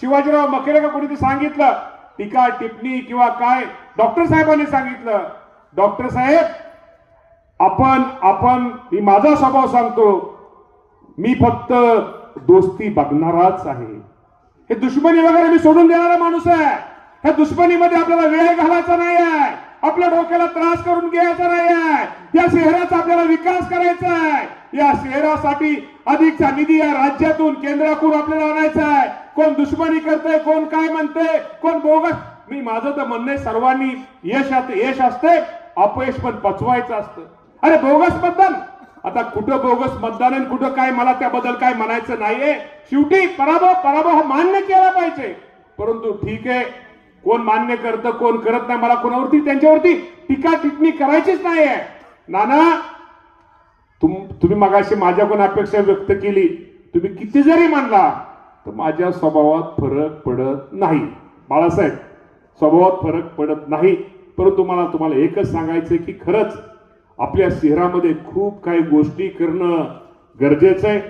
शिवाजीराव मखेरे का कोणीतरी सांगितलं, टीका टिप्पणी किंवा काय डॉक्टर साहेबांनी सांगितलं, डॉक्टर साहेब आपण मी माझा स्वभाव सांगतो, मी फक्त दोस्ती बघणाराच आहे. हे दुश्मनी वगैरे मी सोडून देणारा माणूस आहे. ह्या दुश्मनीमध्ये आपल्याला वेळ घालायचा नाही आहे, आपल्या डोक्याला त्रास करून घ्यायचा नाही आहे. या शहराचा आपल्याला विकास करायचा आहे. या शहरासाठी अधिकचा निधी या राज्यातून केंद्राकडून आपल्याला आणायचा आहे. कोण दुश्मनी करतंय, कोण काय म्हणतंय, कोण बोगस, मी माझं तर म्हणणं आहे, सर्वांनी यश असते, अपयश पण पचवायचं असतं. अरे बोगस मतदान, आता कुठं बोगस मतदान आणि कुठं काय, मला त्याबद्दल काय म्हणायचं नाहीये. शेवटी पराभव हा मान्य केला पाहिजे. परंतु ठीक आहे, कोण मान्य करतं कोण करत नाही, मला कोणावरती त्यांच्यावरती टीका टिप्पणी करायचीच नाहीये. नाना तुम्ही मगाशी माझ्याकडून अपेक्षा व्यक्त केली, तुम्ही किती जरी मानला तर माझ्या स्वभावात फरक पडत नाही. बाळासाहेब, स्वभावात फरक पडत नाही. परंतु मला तुम्हाला एकच सांगायचंय की खरंच आपल्या शहरामध्ये खूप काही गोष्टी करणं गरजेचं आहे.